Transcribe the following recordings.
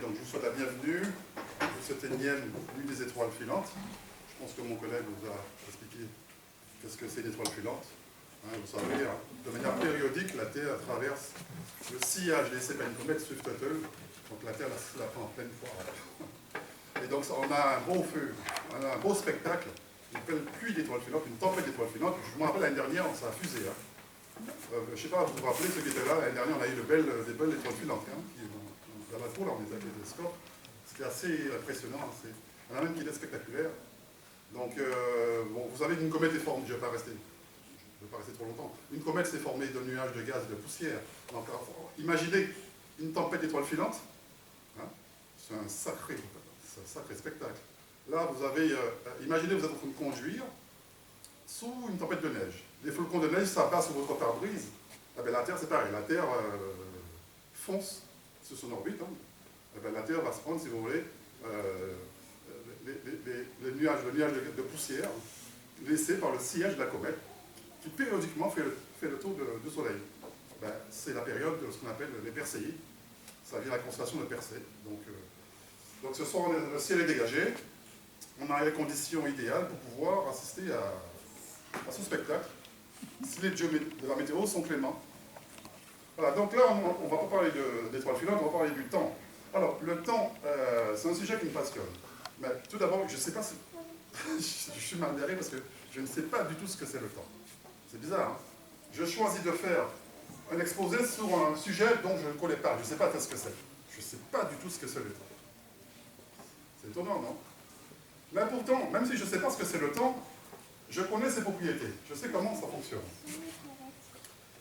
donc je vous souhaite la bienvenue pour cette énième nuit des étoiles filantes. Je pense que mon collègue vous a expliqué qu'est-ce que c'est une étoile filante. Vous savez, de manière périodique, la Terre traverse le sillage laissé par une comète Swift-Tuttle, donc la Terre la prend en pleine poire. Et donc on a un beau feu, on a un beau spectacle, une belle pluie d'étoiles filantes, une tempête d'étoiles filantes. Je me rappelle l'année dernière, ça a fusé. Je ne sais pas, vous vous rappelez, ceux qui étaient là, l'année dernière, on a eu des belles étoiles filantes. Dans la tour, là, on les a avec des scores. C'était assez impressionnant. On a même qui était spectaculaire. Donc, bon, vous savez qu'une comète est formée, je ne vais pas rester trop longtemps. Une comète s'est formée de nuages de gaz et de poussière. Donc, imaginez une tempête d'étoiles filantes. C'est un sacré spectacle. Là, vous avez, imaginez vous êtes en train de conduire sous une tempête de neige. Les flocons de neige s'abattent sur votre pare-brise. Ah ben, la Terre, c'est pareil. La Terre fonce sur son orbite. Ah ben, la Terre va se prendre, si vous voulez, les nuages de poussière laissés par le sillage de la comète, qui périodiquement fait le tour du Soleil. Ben, c'est la période de ce qu'on appelle les Perséides. Ça vient de la constellation de Persée. Donc ce soir, le ciel est dégagé. On a les conditions idéales pour pouvoir assister à ce spectacle, si les dieux de la météo sont cléments. Voilà, donc là, on ne va pas parler d'étoiles filantes, on va parler du temps. Alors, le temps, c'est un sujet qui me passionne. Mais tout d'abord, je ne sais pas si... je suis mal derrière parce que je ne sais pas du tout ce que c'est le temps. C'est bizarre, hein? Je choisis de faire un exposé sur un sujet dont je ne connais pas. Je ne sais pas ce que c'est. Je ne sais pas du tout ce que c'est le temps. C'est étonnant, non? Mais pourtant, même si je ne sais pas ce que c'est le temps, je connais ses propriétés. Je sais comment ça fonctionne.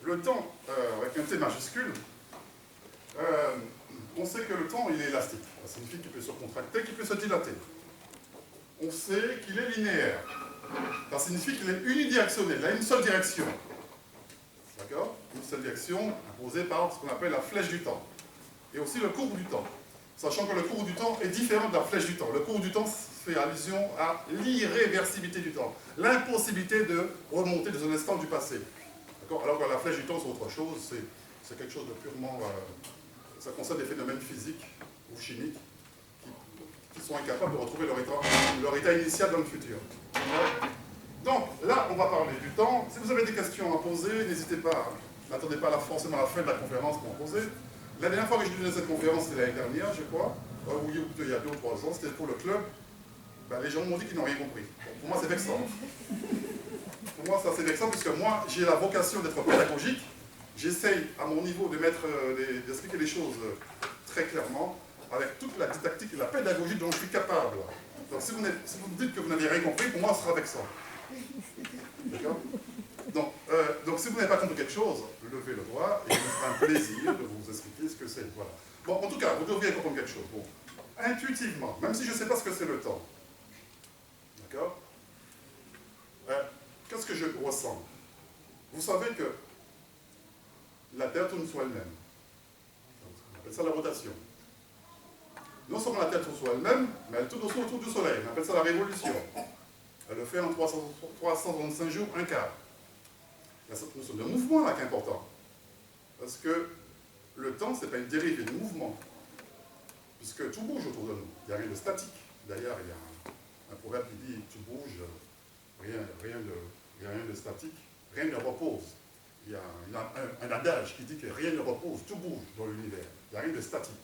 Le temps, avec un T majuscule, on sait que le temps, il est élastique. Ça signifie qu'il peut se contracter, qu'il peut se dilater. On sait qu'il est linéaire. Ça signifie qu'il est unidirectionnel. Il a une seule direction. D'accord? Une seule direction imposée par ce qu'on appelle la flèche du temps. Et aussi le cours du temps. Sachant que le cours du temps est différent de la flèche du temps. Le cours du temps fait allusion à l'irréversibilité du temps. L'impossibilité de remonter dans un instant du passé. Alors que la flèche du temps, c'est autre chose. C'est quelque chose de purement... ça concerne des phénomènes physiques ou chimiques qui sont incapables de retrouver leur état initial dans le futur. Donc, là, on va parler du temps. Si vous avez des questions à poser, n'hésitez pas. N'attendez pas forcément la fin de la conférence pour en poser. La dernière fois que j'ai donné cette conférence, c'était l'année dernière, je crois, ou il y a 2 ou 3 ans, c'était pour le club. Ben, les gens m'ont dit qu'ils n'ont rien compris. Bon, pour moi, c'est vexant. Pour moi, ça c'est vexant, puisque moi, j'ai la vocation d'être pédagogique. J'essaye, à mon niveau, d'expliquer les choses très clairement, avec toute la didactique et la pédagogie dont je suis capable. Donc, si vous me dites que vous n'avez rien compris, pour moi, ce sera vexant. D'accord? Donc, si vous n'avez pas compris quelque chose, levez le doigt et il me fera un plaisir de vous expliquer ce que c'est. Voilà. Bon, en tout cas, vous devriez comprendre quelque chose. Bon, intuitivement, même si je ne sais pas ce que c'est le temps, d'accord? Qu'est-ce que je ressens? Vous savez que la Terre tourne sur elle-même. On appelle ça la rotation. Non seulement la Terre tourne sur elle-même, mais elle tourne aussi autour du Soleil. On appelle ça la révolution. Elle le fait en 365 jours, un quart. Il y a cette notion de mouvement là qui est important. Parce que le temps, ce n'est pas une dérivée du mouvement. Puisque tout bouge autour de nous. Il n'y a rien de statique. D'ailleurs, il y a un proverbe qui dit « tu bouges, rien de statique, rien ne repose ». Il y a un adage qui dit que rien ne repose, tout bouge dans l'univers. Il n'y a rien de statique.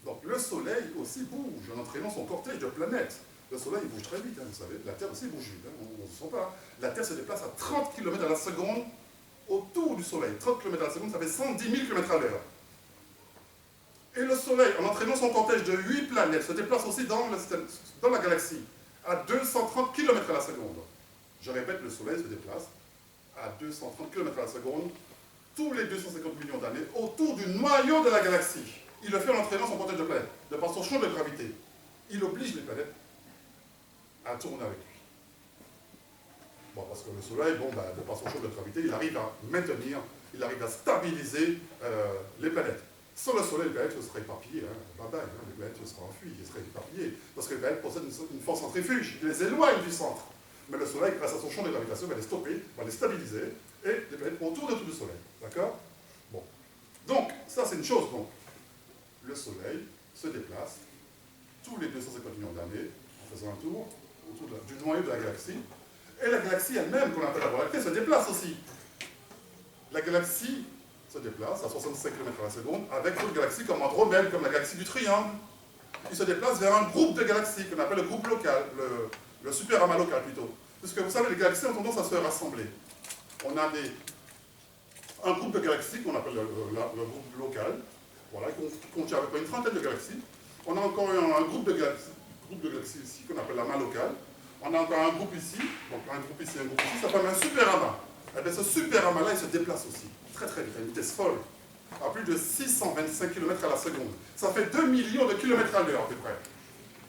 Donc le Soleil aussi bouge en entraînant son cortège de planètes. Le Soleil bouge très vite, vous savez. La Terre aussi bouge vite, on ne se sent pas. La Terre se déplace à 30 km à la seconde autour du Soleil. 30 km à la seconde, ça fait 110 000 km à l'heure. Et le Soleil, en entraînant son cortège de 8 planètes, se déplace aussi dans la galaxie à 230 km à la seconde. Je répète, le Soleil se déplace à 230 km à la seconde tous les 250 millions d'années autour du noyau de la galaxie. Il le fait en entraînant son cortège de planètes, de par son champ de gravité. Il oblige les planètes à tourner avec lui. Bon, parce que le Soleil, de par son champ de gravité, il arrive à maintenir, il arrive à stabiliser les planètes. Sans le Soleil, les planètes seraient éparpillées, les planètes seraient enfuies, elles seraient éparpillées, parce que les planètes possèdent une force centrifuge, qui les éloigne du centre. Mais le Soleil, grâce à son champ de gravitation, va les stopper, va les stabiliser, et les planètes vont tourner autour du Soleil. D'accord? Bon. Donc, ça c'est une chose. Donc, le Soleil se déplace tous les 250 millions d'années, en faisant un tour autour du noyau de la galaxie. Et la galaxie elle-même, qu'on appelle la Voie lactée, se déplace aussi. La galaxie se déplace à 65 km à la seconde avec d'autres galaxies comme Andromède, comme la galaxie du Triangle. Il se déplace vers un groupe de galaxies qu'on appelle le groupe local, le superamas local plutôt. Puisque vous savez, les galaxies ont tendance à se rassembler. On a un groupe de galaxies qu'on appelle le groupe local, voilà, qui contient à peu près une trentaine de galaxies. On a encore un groupe de galaxies ici qu'on appelle l'amas local. On a encore un groupe ici, donc un groupe ici, un groupe ici, ça forme un superamas. Et bien ce superamas-là, il se déplace aussi, très très vite, à une vitesse folle, à plus de 625 km à la seconde. Ça fait 2 millions de kilomètres à l'heure à peu près.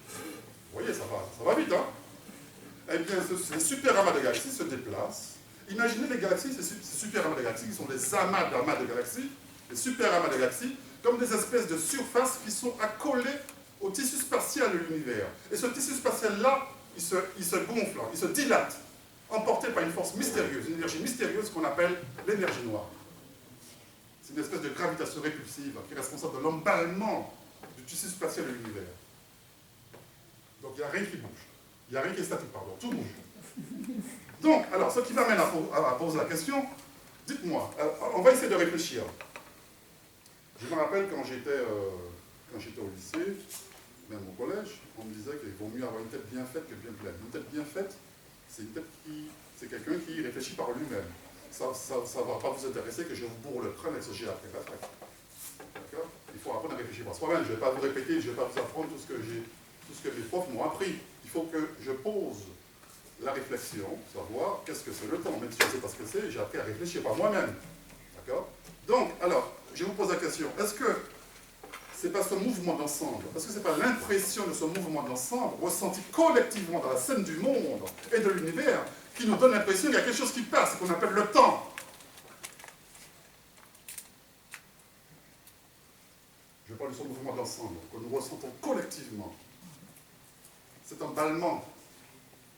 Vous voyez, ça va vite, hein? Eh bien, ces superamas de galaxies se déplacent. Imaginez les galaxies, ces superamas de galaxies, qui sont des amas d'amas de galaxies, des superamas de galaxies, comme des espèces de surfaces qui sont accolées au tissu spatial de l'univers. Et ce tissu spatial-là, il se gonfle, il se dilate, emporté par une force mystérieuse, une énergie mystérieuse qu'on appelle l'énergie noire. C'est une espèce de gravitation répulsive qui est responsable de l'emballement du tissu spatial de l'univers. Donc il n'y a rien qui bouge. Il n'y a rien qui est statique, pardon. Tout bouge. Donc, alors, ce qui m'amène à poser la question, dites-moi, on va essayer de réfléchir. Je me rappelle quand j'étais au lycée, même au collège, on me disait qu'il vaut mieux avoir une tête bien faite que bien pleine. Une tête bien faite, c'est quelqu'un qui réfléchit par lui-même. Ça ne va pas vous intéresser que je vous bourre le crâne avec ce j'ai appris la fac. D'accord? Il faut apprendre à réfléchir par soi-même. Je ne vais pas vous répéter, je ne vais pas vous apprendre tout ce que mes profs m'ont appris. Il faut que je pose la réflexion, savoir qu'est-ce que c'est le temps. Même si je ne sais pas ce que c'est, j'ai appris à réfléchir par moi-même. D'accord? Donc, alors, je vous pose la question, est-ce que c'est pas ce mouvement d'ensemble, est-ce que c'est pas l'impression de ce mouvement d'ensemble, ressenti collectivement dans la scène du monde et de l'univers, qui nous donne l'impression qu'il y a quelque chose qui passe, qu'on appelle le temps? Je parle de ce mouvement d'ensemble, que nous ressentons collectivement. Cet emballement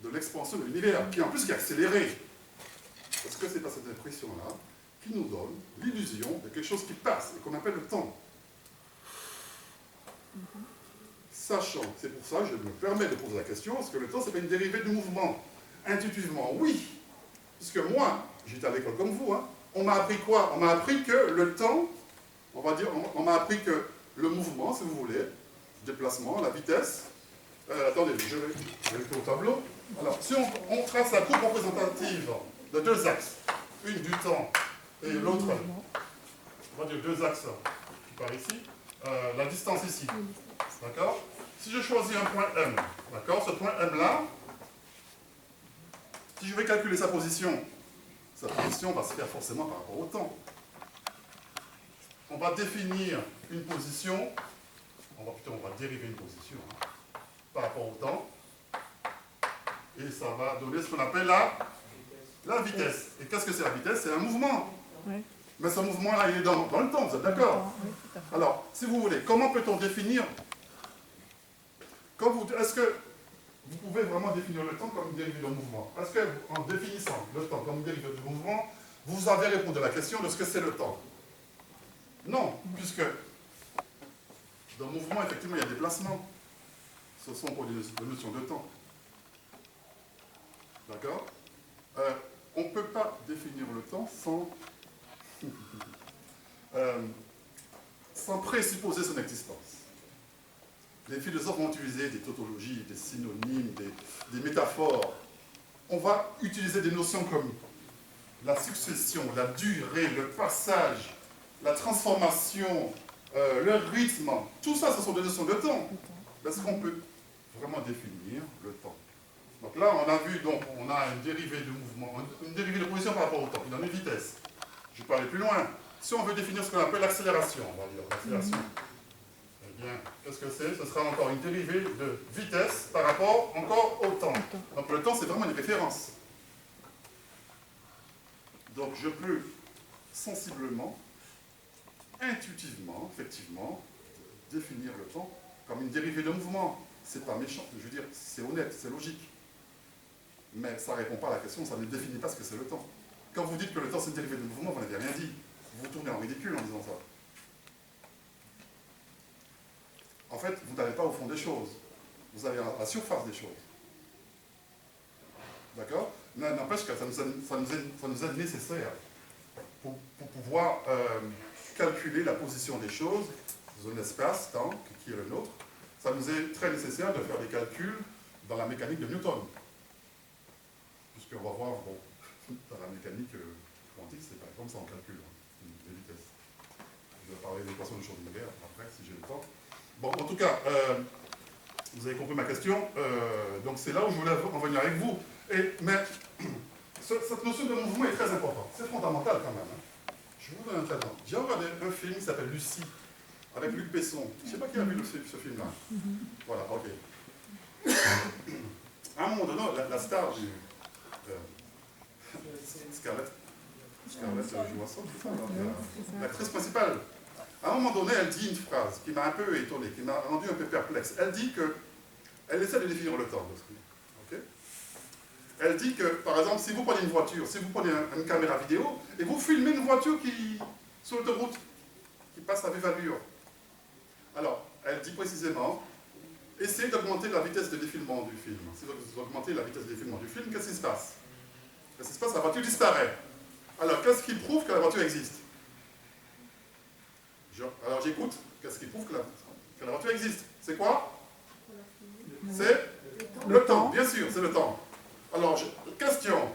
de l'expansion de l'univers, qui en plus est accéléré. Est-ce que c'est pas cette impression-là qui nous donne l'illusion de quelque chose qui passe et qu'on appelle le temps? Sachant, c'est pour ça que je me permets de poser la question, est-ce que le temps, c'est pas une dérivée du mouvement? Intuitivement, oui. Puisque moi, j'étais à l'école comme vous, hein, on m'a appris quoi? On m'a appris que le temps, on va dire, on m'a appris que le mouvement, si vous voulez, le déplacement, la vitesse, attendez, je vais le au tableau. Alors, si on trace la courbe représentative de deux axes, une du temps et l'autre, on va dire deux axes qui part ici, la distance ici, d'accord? Si je choisis un point M, d'accord, ce point M-là, si je vais calculer sa position va se faire forcément par rapport au temps. On va définir une position, on va dériver une position par rapport au temps, et ça va donner ce qu'on appelle la vitesse. Et qu'est-ce que c'est la vitesse? C'est un mouvement. Oui. Mais ce mouvement-là, il est dans le temps, vous êtes d'accord? Oui, tout à fait. Alors, si vous voulez, comment peut-on définir? Est-ce que vous pouvez vraiment définir le temps comme une dérivée de mouvement? Est-ce qu'en définissant le temps comme une dérivée de mouvement, vous avez répondu à la question de ce que c'est le temps? Non, puisque dans le mouvement, effectivement, il y a des déplacements. Ce sont pour des notions de temps. D'accord? On ne peut pas définir le temps sans présupposer son existence. Les philosophes vont utiliser des tautologies, des synonymes, des métaphores. On va utiliser des notions comme la succession, la durée, le passage, la transformation, le rythme. Tout ça, ce sont des notions de temps. Est-ce qu'on peut vraiment définir le temps? Donc là, on a vu, donc, on a une dérivée de mouvement, une dérivée de position par rapport au temps, qui donne une vitesse. Je vais pas aller plus loin. Si on veut définir ce qu'on appelle l'accélération, on va dire l'accélération, eh bien, qu'est-ce que c'est? Ce sera encore une dérivée de vitesse par rapport encore au temps. Donc le temps, c'est vraiment une référence. Donc je peux sensiblement, intuitivement, effectivement, définir le temps comme une dérivée de mouvement. C'est pas méchant, je veux dire, c'est honnête, c'est logique. Mais ça ne répond pas à la question, ça ne définit pas ce que c'est le temps. Quand vous dites que le temps c'est une dérivée de mouvement, vous n'avez rien dit. Vous vous tournez en ridicule en disant ça. en fait, vous n'allez pas au fond des choses. Vous allez à la surface des choses. D'accord? N'empêche que ça nous est nécessaire pour pouvoir calculer la position des choses dans un espace-temps qui est le nôtre. Ça nous est très nécessaire de faire des calculs dans la mécanique de Newton. Puisqu'on va voir, bon, dans la mécanique quantique, c'est pas comme ça on calcule les vitesses. Je vais parler de l'équation de Schrödinger après, si j'ai le temps. Bon, en tout cas, vous avez compris ma question. Donc c'est là où je voulais en venir avec vous. Mais cette notion de mouvement est très importante. C'est fondamental quand même. Hein. Je vous donne un exemple. J'ai regardé un film qui s'appelle Lucie, avec Luc Besson. Je ne sais pas qui a vu ce film-là. Voilà, ok. À un moment donné, la star du... Scarlett Johansson, c'est ça, l'actrice principale. À un moment donné, elle dit une phrase qui m'a un peu étonné, qui m'a rendu un peu perplexe. Elle dit que... Elle essaie de définir le temps. Okay. Elle dit que, par exemple, si vous prenez une voiture, si vous prenez une caméra vidéo, et vous filmez une voiture qui, sur l'autoroute, qui passe à vive allure. Alors, elle dit précisément, essayez d'augmenter la vitesse de défilement du film. Si vous augmentez la vitesse de défilement du film, qu'est-ce qui se passe? Qu'est-ce qui se passe? La voiture disparaît. Alors, qu'est-ce qui prouve que la voiture existe? Alors, j'écoute. Qu'est-ce qui prouve que la voiture existe? C'est quoi? C'est le temps, bien sûr, c'est le temps. Alors, question.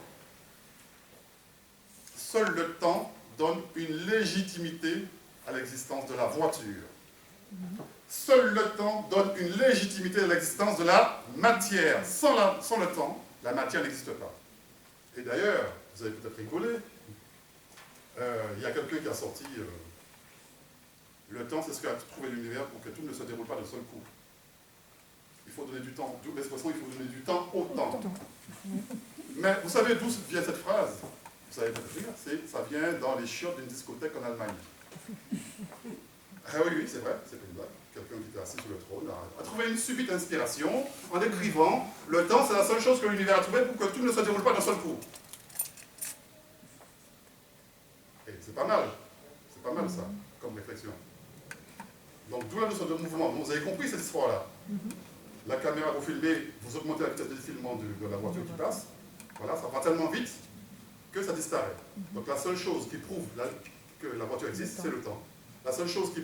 Seul le temps donne une légitimité à l'existence de la voiture. Seul le temps donne une légitimité à l'existence de la matière. Sans le temps, la matière n'existe pas. Et d'ailleurs, vous avez peut-être rigolé, il y a quelqu'un qui a sorti le temps, c'est ce qu'a trouvé l'univers pour que tout ne se déroule pas d'un seul coup. Il faut donner du temps, d'où l'expression, il faut donner du temps au temps. Mais vous savez d'où vient cette phrase? Vous savez peut-être, ça vient dans les chiottes d'une discothèque en Allemagne. Ah oui, c'est vrai, c'est une blague. Quelqu'un qui était assis sur le trône a trouvé une subite inspiration en écrivant « Le temps, c'est la seule chose que l'univers a trouvé pour que tout ne se déroule pas d'un seul coup. » Et c'est pas mal ça, comme réflexion. Donc d'où la notion de mouvement. Vous avez compris cette histoire-là. La caméra, vous filmez, vous augmentez la vitesse de défilement de la voiture qui passe. Voilà, ça va tellement vite que ça disparaît. Donc la seule chose qui prouve que la voiture existe, c'est le temps. La seule chose qui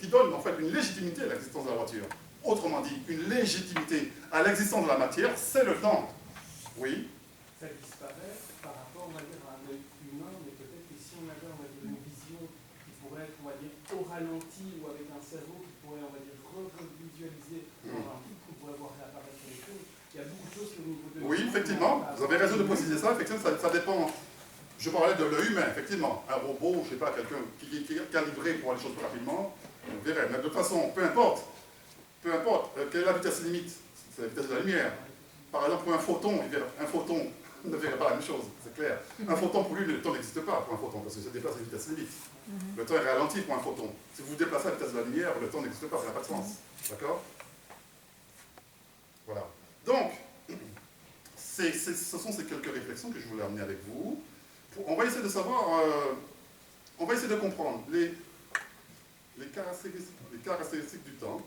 donne en fait une légitimité à l'existence de la voiture. Autrement dit, une légitimité à l'existence de la matière, c'est le temps. Oui. Ça disparaît par rapport, on va dire, à un œil humain, mais peut-être que si on avait, une vision qui pourrait être, on va dire, au ralenti ou avec un cerveau qui pourrait, on va dire, revisualiser dans un truc qu'on pourrait voir réapparaître les choses. Il y a beaucoup de choses au niveau de... Oui, effectivement, vous avez raison de préciser ça. Effectivement, ça dépend. Je parlais de l'œil humain, effectivement. Un robot, je ne sais pas, quelqu'un qui est calibré pour aller les choses plus rapidement, on verrait. Mais de toute façon, peu importe, quelle est la vitesse limite? C'est la vitesse de la lumière. Par exemple, pour un photon ne verrait pas la même chose, c'est clair. Un photon, pour lui, le temps n'existe pas pour un photon, parce que ça déplace à une vitesse limite. Le temps est ralenti pour un photon. Si vous vous déplacez à la vitesse de la lumière, le temps n'existe pas, ça n'a pas de sens. D'accord? Voilà. Donc, ce sont ces quelques réflexions que je voulais amener avec vous. On va essayer de savoir, on va essayer de comprendre les caractéristiques du temps,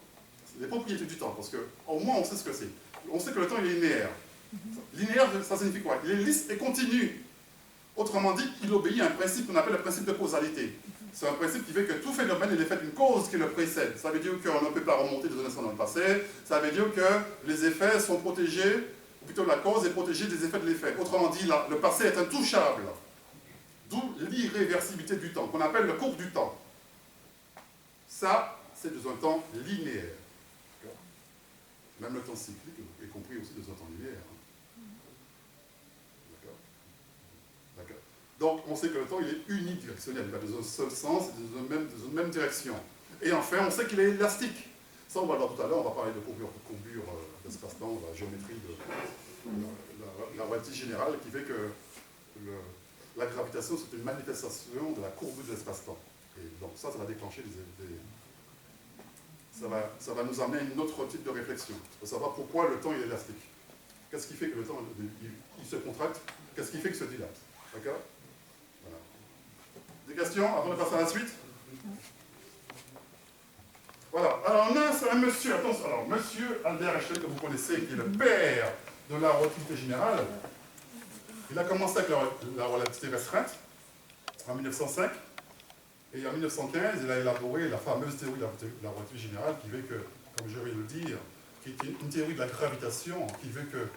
les propriétés du temps, parce qu'au moins on sait ce que c'est. On sait que le temps il est linéaire. Linéaire, ça signifie quoi? Il est lisse et continu. Autrement dit, il obéit à un principe qu'on appelle le principe de causalité. C'est un principe qui fait que tout phénomène est l'effet d'une cause qui le précède. Ça veut dire qu'on ne peut pas remonter des instant dans le passé. Ça veut dire que les effets sont protégés, ou plutôt la cause est protégée des effets de l'effet. Autrement dit, le passé est intouchable. D'où l'irréversibilité du temps, qu'on appelle le cours du temps. Ça, c'est dans un temps linéaire. Même le temps cyclique est compris aussi dans un temps linéaire. D'accord. Donc, on sait que le temps, il est unidirectionnel. Il va dans un seul sens et dans une même direction. Et enfin, on sait qu'il est élastique. Ça, on va le voir tout à l'heure. On va parler de courbure d'espace-temps, la géométrie de la relativité générale qui fait que la gravitation, c'est une manifestation de la courbure de l'espace-temps. Et donc ça va déclencher ça va nous amener à un autre type de réflexion. Il faut savoir pourquoi le temps est élastique. Qu'est-ce qui fait que le temps il se contracte? Qu'est-ce qui fait qu'il se dilate? D'accord? Voilà. Des questions avant de passer à la suite? Voilà. Alors, on a un monsieur, attention, alors, monsieur Albert Einstein, que vous connaissez, qui est le père de la relativité générale. Il a commencé avec la relativité restreinte en 1905. Et en 1915, il a élaboré la fameuse théorie de la relativité générale qui veut que, comme je vais le dire, qui est une théorie de la gravitation, qui veut que,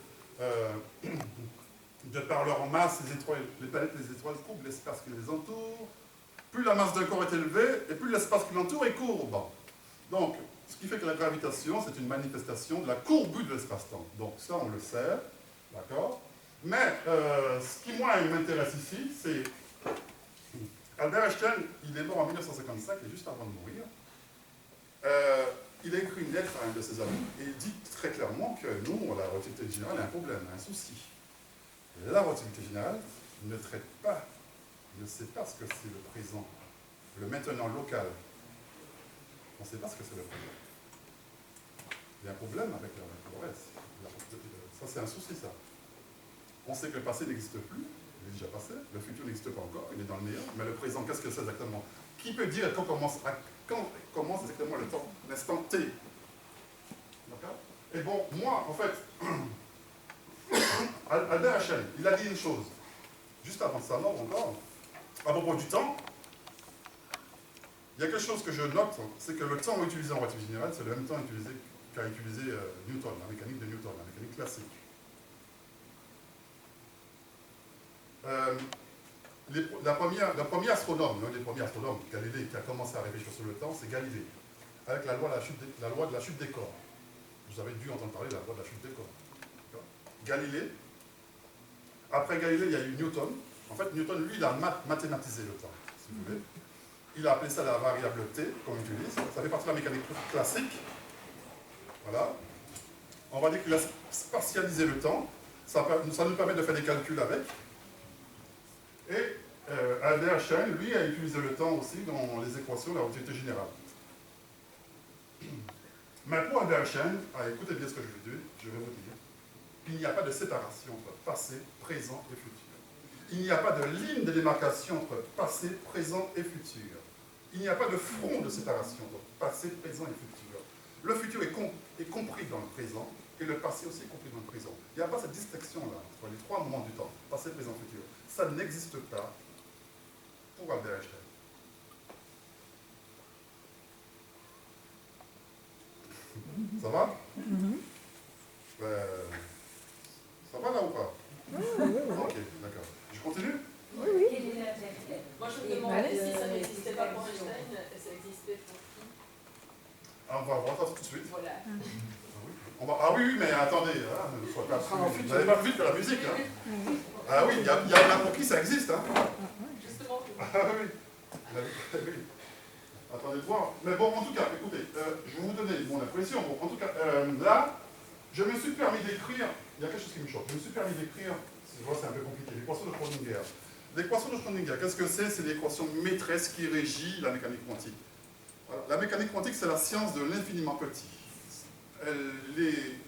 de par leur masse, les planètes et les étoiles courbent l'espace qui les entoure. Plus la masse d'un corps est élevée, et plus l'espace qui l'entoure est courbe. Donc, ce qui fait que la gravitation, c'est une manifestation de la courbure de l'espace-temps. Donc ça, on le sait, d'accord? Mais ce qui, moi, m'intéresse ici, c'est Albert Einstein, il est mort en 1955, et juste avant de mourir, il a écrit une lettre à un de ses amis, et il dit très clairement que nous, la relativité générale, a un problème, un souci. La relativité générale ne traite pas, ne sait pas ce que c'est le présent, le maintenant local. On ne sait pas ce que c'est le présent. Il y a un problème avec le reste. Ça, c'est un souci, ça. On sait que le passé n'existe plus, il est déjà passé, le futur n'existe pas encore, il est dans le néant, mais le présent, qu'est-ce que c'est exactement? Qui peut dire quand commence exactement le temps, l'instant T? D'accord? Et bon, moi, en fait, Albert Einstein, il a dit une chose, juste avant sa mort encore, à propos du temps. Il y a quelque chose que je note, c'est que le temps utilisé en relativité générale, c'est le même temps qu'a utilisé Newton, la mécanique de Newton, la mécanique classique. Le premier astronome, l'un des premiers astronomes, Galilée, qui a commencé à réfléchir sur le temps, c'est Galilée, avec la loi de la chute des corps. Vous avez dû entendre parler de la loi de la chute des corps. Galilée. Après Galilée, il y a eu Newton. En fait, Newton, lui, il a mathématisé le temps, si vous voulez. Il a appelé ça la variable T, qu'on utilise. Ça fait partie de la mécanique classique. Voilà. On va dire qu'il a spatialisé le temps. Ça nous permet de faire des calculs avec. Et Albert Einstein, lui, a utilisé le temps aussi dans les équations de la relativité générale. Mais pour Albert Einstein, écoutez bien ce que je vais vous dire, il n'y a pas de séparation entre passé, présent et futur. Il n'y a pas de ligne de démarcation entre passé, présent et futur. Il n'y a pas de front de séparation entre passé, présent et futur. Le futur est compris dans le présent, et le passé aussi est compris dans le présent. Il n'y a pas cette distinction-là entre les trois moments du temps, passé, présent, futur. Ça n'existe pas pour Albert Einstein. Ça va? Ça va là ou pas? Ok, d'accord. Je continue? Moi, je me demandais si ça n'existait pas pour Einstein, ça existait pour qui? On va voir ça tout de suite. Voilà. Ah oui, mais attendez, vous n'allez pas plus vite que la musique. Hein. Ah oui, il y a là pour qui ça existe. Hein. Justement. Ah oui. Attendez de voir. Mais bon, en tout cas, écoutez, je vais vous donner mon impression. Bon, en tout cas, là, je me suis permis d'écrire, il y a quelque chose qui me choque, je me suis permis d'écrire, c'est un peu compliqué, l'équation de Schrödinger. L'équation de Schrödinger, qu'est-ce que c'est? C'est l'équation maîtresse qui régit la mécanique quantique. Voilà. La mécanique quantique, c'est la science de l'infiniment petit.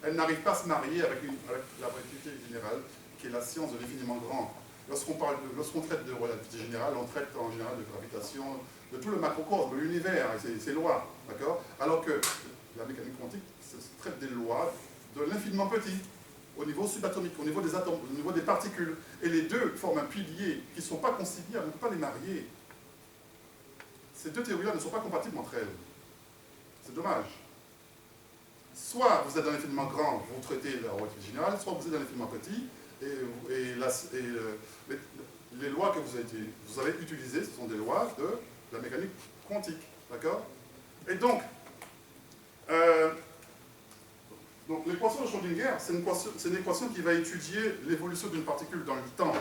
Elle n'arrive pas à se marier avec la relativité générale, qui est la science de l'infiniment grand. Lorsqu'on traite de relativité générale, on traite en général de gravitation, de tout le macrocosme, de l'univers, et ses lois, d'accord? Alors que la mécanique quantique traite des lois de l'infiniment petit, au niveau subatomique, au niveau des atomes, au niveau des particules. Et les deux forment un pilier qui ne sont pas conciliables, on ne peut pas les marier. Ces deux théories-là ne sont pas compatibles entre elles. C'est dommage. Soit vous êtes dans l'infiniment grand, vous traitez la relativité générale, soit vous êtes dans l'infiniment petit, et les lois que vous avez utilisées, ce sont des lois de la mécanique quantique. D'accord? Et donc l'équation de Schrödinger, c'est une équation qui va étudier l'évolution d'une particule dans le temps.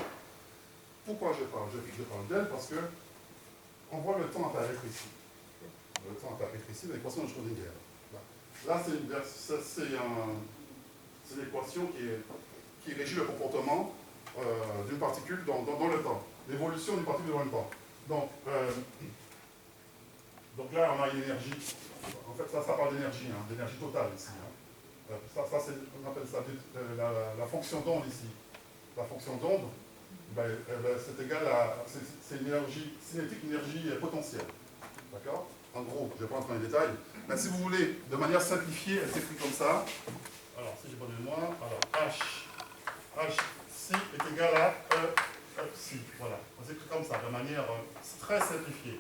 Pourquoi je parle d'elle? Parce que on voit le temps apparaître ici. Le temps apparaître ici, l'équation de Schrödinger. Là, c'est l'équation qui régit le comportement d'une particule dans le temps. L'évolution d'une particule dans le temps. Donc là, on a une énergie. En fait, ça parle d'énergie, hein, d'énergie totale ici. Hein. On appelle ça la fonction d'onde ici. La fonction d'onde, c'est égal à. C'est une énergie cinétique, une énergie potentielle. D'accord? En gros, je ne vais pas entrer dans les détails. Mais si vous voulez, de manière simplifiée, elle s'écrit comme ça. Alors, si j'ai bonne mémoire, alors HC est égal à Psi. Voilà, on s'écrit comme ça, de manière très simplifiée.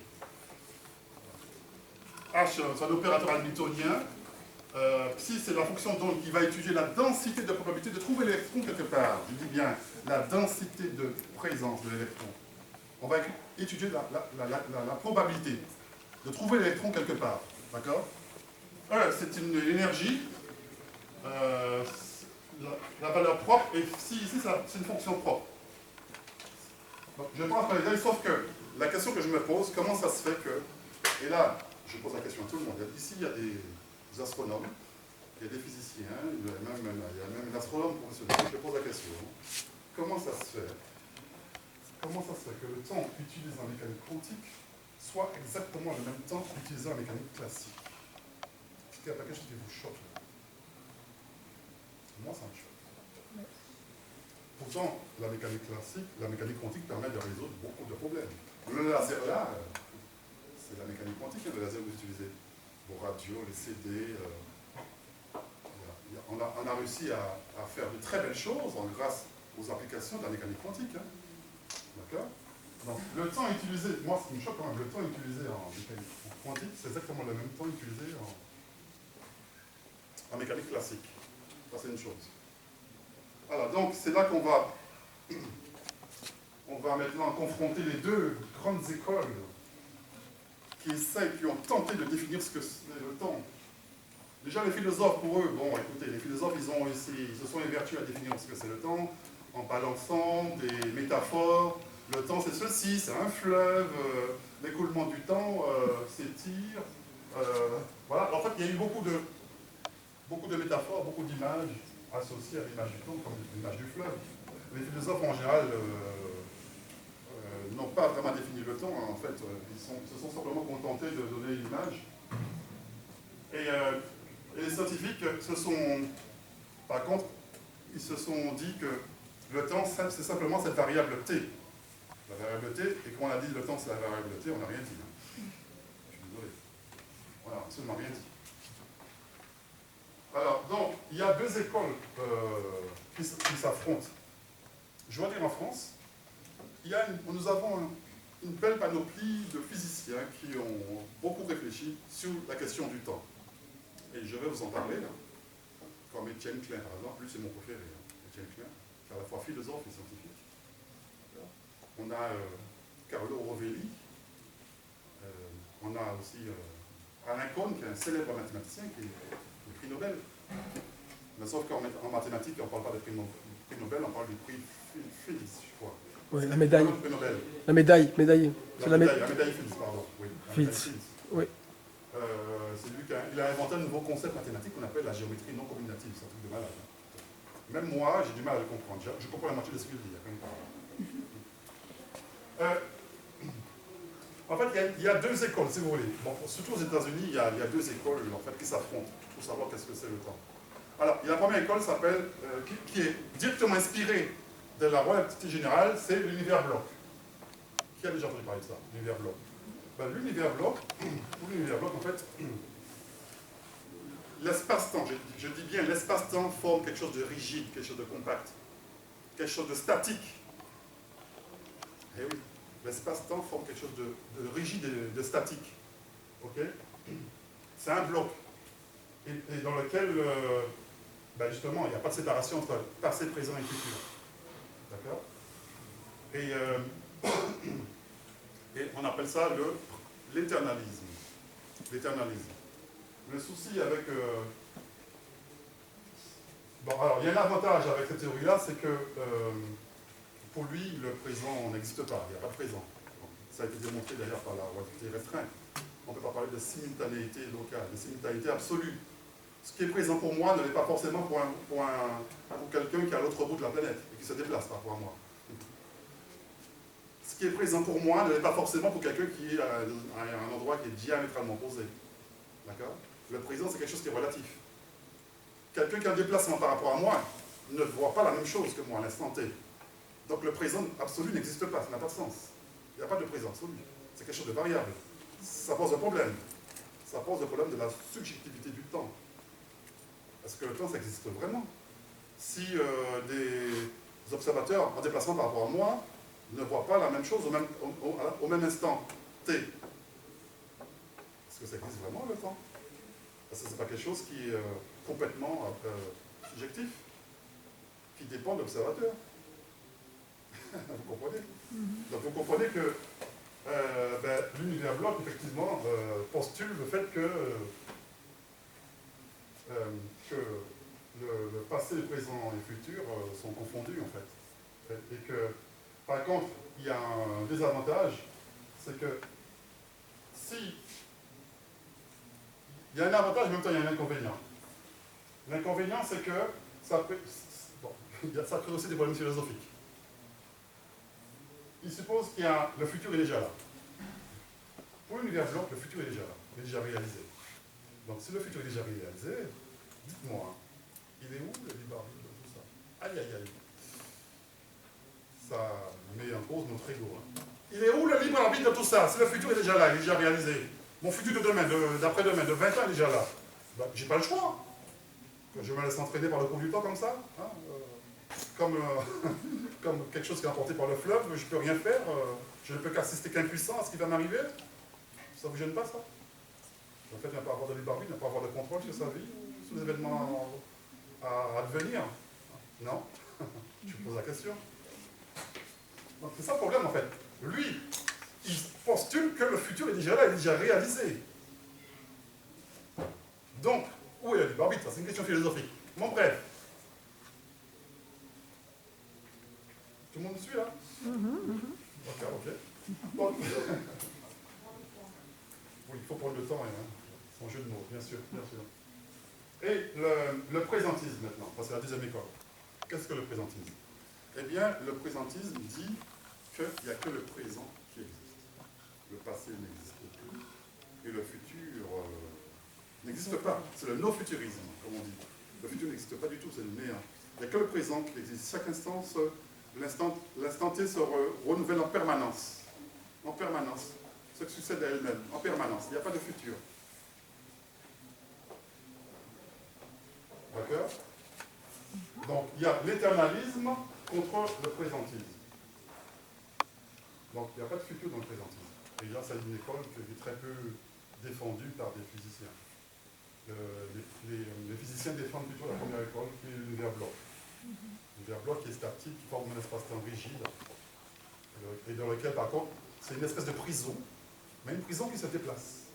H, c'est un opérateur hamiltonien. Psi, c'est la fonction donc, qui va étudier la densité de probabilité de trouver l'électron quelque part. Je dis bien la densité de présence de l'électron. On va étudier la probabilité de trouver l'électron quelque part. D'accord? C'est une énergie, la valeur propre, et si ici c'est une fonction propre. Donc, je pense pas les détails, sauf que la question que je me pose, comment ça se fait que, et là, je pose la question à tout le monde, ici il y a des astronomes, il y a des physiciens, il y a même un astronome professionnel, je pose la question, comment ça se fait que le temps utilisé en mécanique quantique soit exactement le même temps utilisé en mécanique classique? Est-ce qu'il n'y a pas quelque chose qui vous choque? Moi, ça me choque. Pourtant, la mécanique classique, la mécanique quantique permet de résoudre beaucoup de problèmes. Le laser là, c'est la mécanique quantique, le laser que vous utilisez. Vos radios, les CD. On a réussi à faire de très belles choses grâce aux applications de la mécanique quantique. Hein. D'accord? Donc, le temps utilisé, moi, ce qui me choque quand même, le temps utilisé en mécanique quantique, c'est exactement le même temps utilisé en mécanique classique. Ça, c'est une chose. Voilà, donc c'est là qu'on va maintenant confronter les deux grandes écoles qui ont tenté de définir ce que c'est le temps. Déjà, les philosophes, pour eux, bon, écoutez, les philosophes, ils se sont évertués à définir ce que c'est le temps, en balançant des métaphores. Le temps, c'est ceci, c'est un fleuve, l'écoulement du temps s'étire. Voilà, en fait, il y a eu beaucoup de métaphores, beaucoup d'images associées à l'image du temps, comme l'image du fleuve. Les philosophes, en général, n'ont pas vraiment défini le temps. En fait, ils se sont simplement contentés de donner une image. Et les scientifiques par contre, ils se sont dit que le temps, c'est simplement cette variable t. La variable t, et quand on a dit le temps, c'est la variable t, on n'a rien dit. Hein. Je suis désolé. Voilà, absolument rien dit. Alors, donc, il y a deux écoles qui s'affrontent. Je dois dire en France, nous avons une belle panoplie de physiciens qui ont beaucoup réfléchi sur la question du temps. Et je vais vous en parler, là. Comme Étienne Klein, par exemple, lui c'est mon préféré, Étienne Klein, qui est à la fois philosophe et scientifique. On a Carlo Rovelli, on a aussi Alain Kohn, qui est un célèbre mathématicien, qui est le prix Nobel. Mais sauf qu'en mathématiques, on ne parle pas de prix Nobel, on parle du prix Fields, je crois. Oui, la médaille. La médaille. La médaille Fields, pardon. Oui, Fields. Oui. C'est lui qui a inventé un nouveau concept mathématique qu'on appelle la géométrie non combinative. C'est un truc de malade. Même moi, j'ai du mal à le comprendre. Je comprends la moitié de ce qu'il dit. En fait, il y a deux écoles, si vous voulez. Bon, surtout aux États-Unis, il y a deux écoles en fait, qui s'affrontent pour savoir qu'est-ce que c'est le temps. Alors, la première école s'appelle, qui est directement inspirée de la relativité générale, c'est l'univers bloc. Qui a déjà entendu parler de ça, l'univers bloc? L'univers bloc, en fait, l'espace-temps, je dis bien l'espace-temps forme quelque chose de rigide, quelque chose de compact, quelque chose de statique. Eh oui, l'espace-temps forme quelque chose de rigide et de statique. Ok? C'est un bloc. Et dans lequel, justement, il n'y a pas de séparation entre passé, présent et futur. D'accord? Et on appelle ça l'éternalisme. Le souci avec... alors, il y a un avantage avec cette théorie-là, c'est que pour lui, le présent n'existe pas, il n'y a pas de présent. Ça a été démontré d'ailleurs par la relativité restreinte. On ne peut pas parler de simultanéité locale, de simultanéité absolue. Ce qui est présent pour moi ne l'est pas forcément pour quelqu'un qui est à l'autre bout de la planète et qui se déplace par rapport à moi. Ce qui est présent pour moi ne l'est pas forcément pour quelqu'un qui est à un endroit qui est diamétralement opposé. D'accord? Le présent, c'est quelque chose qui est relatif. Quelqu'un qui a un déplacement par rapport à moi ne voit pas la même chose que moi à l'instant T. Donc le présent absolu n'existe pas, ça n'a pas de sens. Il n'y a pas de présent absolu. C'est quelque chose de variable. Ça pose un problème. ça pose le problème de la subjectivité du temps. Est-ce que le temps, ça existe vraiment? Si des observateurs en déplacement par rapport à moi ne voient pas la même chose au même instant T, est-ce que ça existe vraiment le temps? Est-ce que ce n'est pas quelque chose qui est complètement subjectif, qui dépend de l'observateur? Vous comprenez? Donc vous comprenez que l'univers bloc, effectivement, postule le fait que le passé, le présent et le futur sont confondus, en fait. Et que, par contre, il y a un désavantage, c'est que si... Il y a un avantage, en même temps, il y a un inconvénient. L'inconvénient, c'est que ça crée aussi des problèmes philosophiques. Il suppose qu'il y a... Le futur est déjà là. Pour l'univers bloc, le futur est déjà là. Il est déjà réalisé. Donc, si le futur est déjà réalisé, dites-moi, il est où le libre arbitre de tout ça? Aïe, aïe, aïe. Ça met en cause notre ego. Hein. Il est où le libre arbitre de tout ça? Si le futur est déjà là, il est déjà réalisé. Mon futur de demain, d'après-demain, de 20 ans, est déjà là. Ben, j'ai pas le choix. Je me laisse entraîner par le cours du temps comme ça. Hein, comme quelque chose qui est emporté par le fleuve, je ne peux rien faire. Je ne peux qu'assister qu'impuissant à ce qui va m'arriver. Ça ne vous gêne pas, ça? En fait, il n'a pas avoir de libre arbitre, il n'a pas avoir de contrôle sur sa vie, sur les événements à advenir. Non? Je vous pose la question. Donc c'est ça le problème, en fait. Lui, il postule que le futur est déjà là, il est déjà réalisé. Donc, où est le libre arbitre? C'est une question philosophique. Mon bref. Tout le monde me suit, là? Ok. Bon. Oui, il faut prendre le temps, hein. Son jeu de mots, bien sûr, bien sûr. Et le présentisme, maintenant, parce que c'est la deuxième école. Qu'est-ce que le présentisme? Eh bien, le présentisme dit qu'il n'y a que le présent qui existe. Le passé n'existe plus. Et le futur n'existe pas. C'est le no-futurisme, comme on dit. Le futur n'existe pas du tout, c'est le néant. Il n'y a que le présent qui existe. Chaque instant, l'instant T se renouvelle en permanence. En permanence. Ce qui succède à elle-même, en permanence. Il n'y a pas de futur. D'accord? Donc, il y a l'éternalisme contre le présentisme. Donc, il n'y a pas de futur dans le présentisme. Et là, c'est une école qui est très peu défendue par des physiciens. Les physiciens défendent plutôt la première école, qui est l'univers bloc. L'univers bloc qui est statique, qui forme un espace-temps rigide, et dans lequel, par contre, c'est une espèce de prison, mais une prison qui se déplace.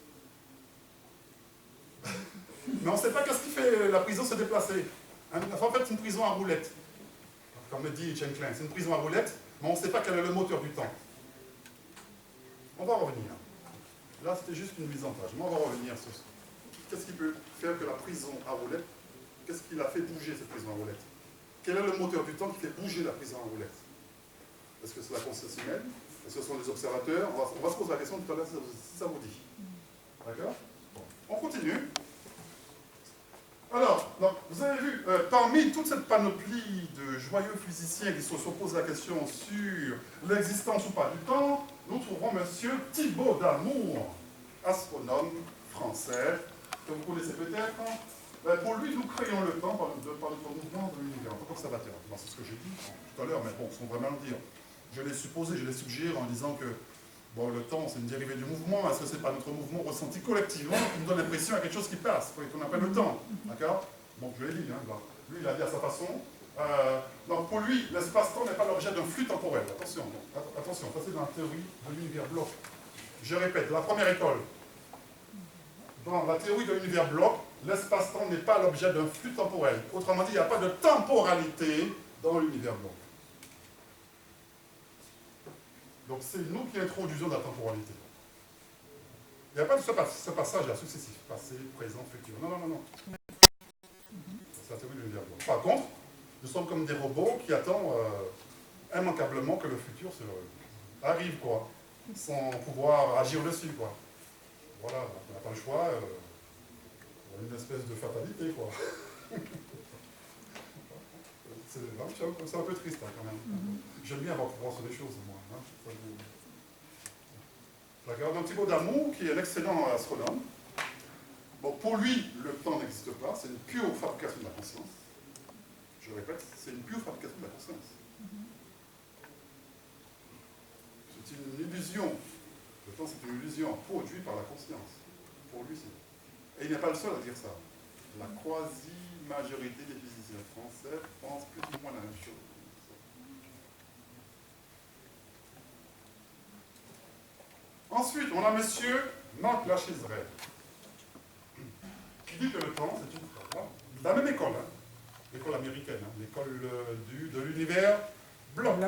Mais on ne sait pas qu'est-ce qui fait la prison se déplacer. En fait, c'est une prison à roulettes. Comme le dit Chen Klein, c'est une prison à roulettes, mais on ne sait pas quel est le moteur du temps. On va revenir. Là, c'était juste une mise en page, mais on va revenir sur ça. Qu'est-ce qui peut faire que la prison à roulettes, qu'est-ce qui l'a fait bouger, cette prison à roulettes? Quel est le moteur du temps qui fait bouger la prison à roulettes? Est-ce que c'est la conscience humaine? Est-ce que ce sont les observateurs? On va se poser la question tout à l'heure si ça vous dit. D'accord? Bon. On continue. Alors, donc, vous avez vu, parmi toute cette panoplie de joyeux physiciens qui se sont posés la question sur l'existence ou pas du temps, nous trouverons M. Thibaut d'Amour, astronome français, que vous connaissez peut-être. Pour lui, nous créons le temps par notre mouvement de l'univers, en tant qu'observateur. C'est ce que j'ai dit tout à l'heure, mais bon, sans vraiment le dire. Je l'ai supposé, je l'ai suggéré en disant que bon, le temps, c'est une dérivée du mouvement. Est-ce que ce n'est pas notre mouvement ressenti collectivement qui nous donne l'impression à quelque chose qui passe, qu'on appelle le temps? D'accord? Donc, je l'ai dit, hein, lui, il a dit à sa façon. Donc, pour lui, l'espace-temps n'est pas l'objet d'un flux temporel. Attention, attention, ça c'est dans la théorie de l'univers bloc. Je répète, la première école. Dans la théorie de l'univers bloc, l'espace-temps n'est pas l'objet d'un flux temporel. Autrement dit, il n'y a pas de temporalité dans l'univers bloc. Donc c'est nous qui introduisons la temporalité. Il n'y a pas de ce passage là successif, passé, présent, futur. Non, non, non, non. C'est la théorie de l'univers bloc. Par contre, nous sommes comme des robots qui attendent immanquablement que le futur arrive, quoi, sans pouvoir agir dessus, quoi. Voilà, on n'a pas le choix, une espèce de fatalité, quoi. C'est un peu triste, hein, quand même. J'aime bien avoir pouvoir sur les choses, moi. Hein. D'accord, donc Thibaut d'Amour, qui est un excellent astronome, pour lui, le temps n'existe pas, c'est une pure fabrication de la conscience. Je répète, c'est une pure fabrication de la conscience. C'est une illusion. Le temps, c'est une illusion produite par la conscience. Pour lui, c'est. Et il n'est pas le seul à dire ça. La quasi-majorité des physiciens français pensent plus ou moins la même chose. Ensuite, on a monsieur Marc Lachéseret, qui dit que le temps, c'est une phrase. La même école, hein, l'école américaine, hein, l'école de l'univers blanc,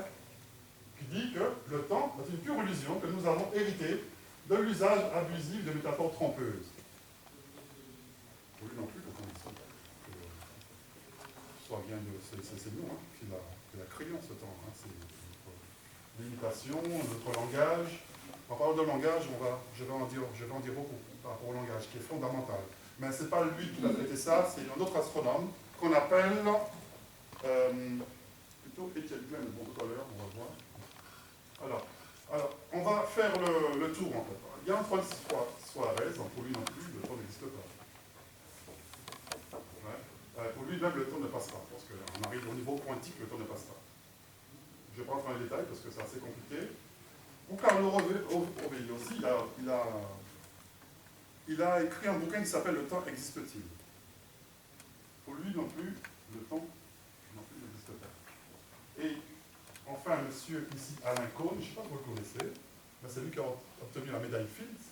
qui dit que le temps est une pure illusion que nous avons héritée de l'usage abusif de métaphores trompeuses. Pour lui non plus, le temps existe. Soit bien de. C'est nous hein, qui la créons, ce temps. Hein, c'est notre limitation, notre langage. En parlant de langage, je vais en dire beaucoup par rapport au langage, qui est fondamental. Mais ce n'est pas lui qui a traité ça, c'est un autre astronome qu'on appelle plutôt Étienne Klein, bon, tout à l'heure, on va voir. Alors, on va faire le tour en fait. Il y a Antoine Suarez, pour lui non plus, le temps n'existe pas. Ouais. Pour lui, même le temps ne passe pas, parce qu'on arrive au niveau quantique, le temps ne passe pas. Je ne vais pas entrer dans les détails parce que c'est assez compliqué. Ou Carlo Rovelli aussi, il a écrit un bouquin qui s'appelle Le temps existe-t-il. Pour lui non plus, le temps n'existe pas. Et enfin, monsieur ici, Alain Cohn, je ne sais pas si vous le connaissez, mais c'est lui qui a obtenu la médaille Fields.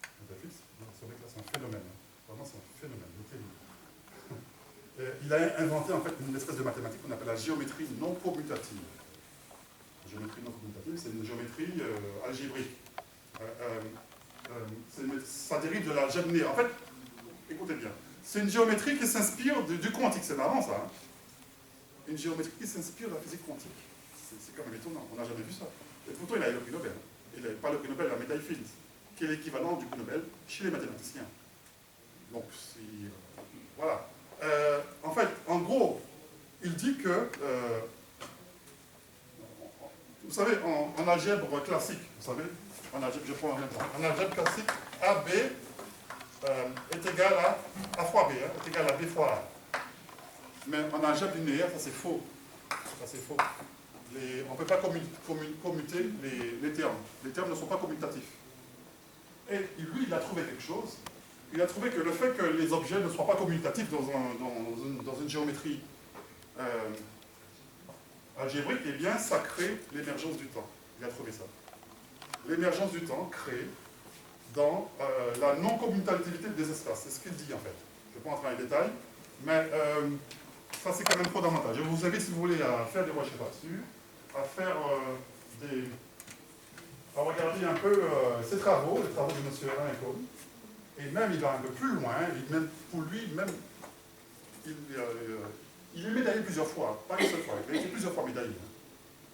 La médaille Fields, c'est vrai que c'est un phénomène. Vraiment, c'est un phénomène, terrible. Il a inventé en fait une espèce de mathématique qu'on appelle la géométrie non commutative. La géométrie non commutative, c'est une géométrie algébrique. Ça dérive de l'algèbre. En fait, écoutez bien, c'est une géométrie qui s'inspire du quantique, c'est marrant ça. Hein, une géométrie qui s'inspire de la physique quantique. C'est quand même étonnant, on n'a jamais vu ça. Et pourtant, il a eu le prix Nobel. Il n'a pas le prix Nobel, la médaille Fields, qui est l'équivalent du prix Nobel chez les mathématiciens. Donc, voilà. En fait, en gros, il dit que, vous savez, en algèbre classique, vous savez, je prends un exemple. En algèbre classique, AB est égal à A fois B, hein, est égal à B fois A. Mais en algèbre linéaire, ça c'est faux. Ça c'est faux. On ne peut pas commuter les termes. Les termes ne sont pas commutatifs. Et lui, il a trouvé quelque chose. Il a trouvé que le fait que les objets ne soient pas commutatifs dans une géométrie algébrique, eh bien, ça crée l'émergence du temps. Il a trouvé ça. L'émergence du temps crée dans la non-commutativité des espaces. C'est ce qu'il dit, en fait. Je ne vais pas entrer dans les détails, mais ça, c'est quand même fondamental. Je vous invite, si vous voulez, à faire des recherches là-dessus, à faire à regarder un peu ses travaux, les travaux de M. Alain Cohn. Et même, il va un peu plus loin, même, pour lui, même, il est médaillé plusieurs fois, pas une seule fois, il a été plusieurs fois médaillé.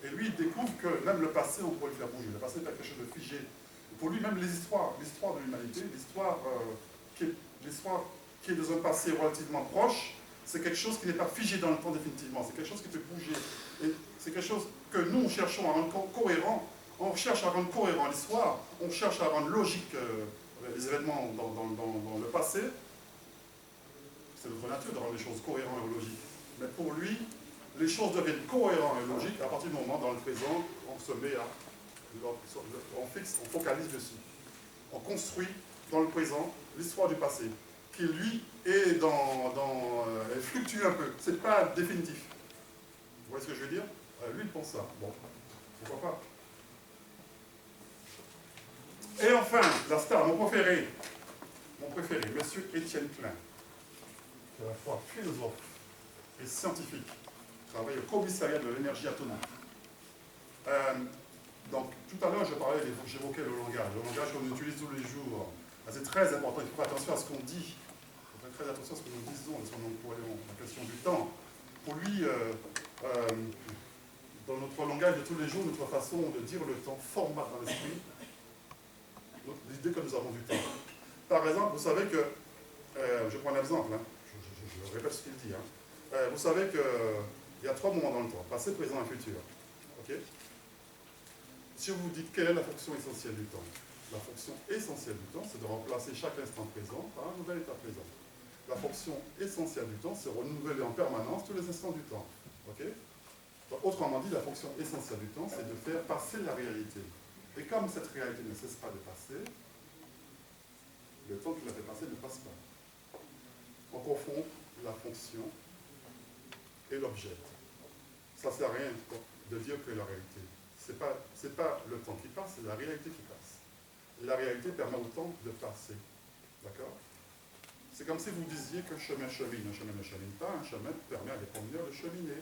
Et lui, il découvre que même le passé, on pourrait le faire bouger. Le passé n'est pas quelque chose de figé. Et pour lui, même l'histoire de l'humanité, l'histoire qui est dans un passé relativement proche, c'est quelque chose qui n'est pas figé dans le temps définitivement. C'est quelque chose qui peut bouger. Et c'est quelque chose que nous, cherchons à rendre cohérent. On cherche à rendre cohérent l'histoire, on cherche à rendre logique les événements dans le passé. C'est notre nature de rendre les choses cohérentes et logiques. Mais pour lui, les choses deviennent cohérentes et logiques à partir du moment, dans le présent, on se met à... On fixe, on focalise dessus. On construit dans le présent l'histoire du passé, qui lui est elle fluctue un peu. C'est pas définitif. Vous voyez ce que je veux dire? Lui, il pense ça. Bon, pourquoi pas? Et enfin, la star, mon préféré, monsieur Étienne Klein, qui est à la fois philosophe et scientifique, travaille au commissariat de l'énergie atomtique. Donc, tout à l'heure, j'évoquais le langage qu'on utilise tous les jours. C'est très important, il faut faire attention à ce qu'on dit. Il faut faire très attention à ce que nous disons, à ce que nous employons, la question du temps. Pour lui, dans notre langage de tous les jours, notre façon de dire le temps formate dans l'esprit l'idée que nous avons du temps. Par exemple, vous savez que, je prends un exemple, hein, je répète ce qu'il dit, hein. Vous savez qu'il y a 3 moments dans le temps, passé, présent et futur. Okay. Si vous vous dites quelle est la fonction essentielle du temps, La fonction essentielle du temps, c'est de remplacer chaque instant présent par un nouvel état présent. La fonction essentielle du temps, c'est renouveler en permanence tous les instants du temps. Okay? Donc, autrement dit, la fonction essentielle du temps, c'est de faire passer la réalité. Et comme cette réalité ne cesse pas de passer, le temps qui la fait passer ne passe pas. On confond la fonction et l'objet. Ça ne sert à rien de dire que la réalité. Ce n'est pas le temps qui passe, c'est la réalité qui passe. La réalité permet au temps de passer. D'accord? C'est comme si vous disiez qu'un chemin chemine. Un chemin ne chemine pas, un chemin permet à des promeneurs de cheminer.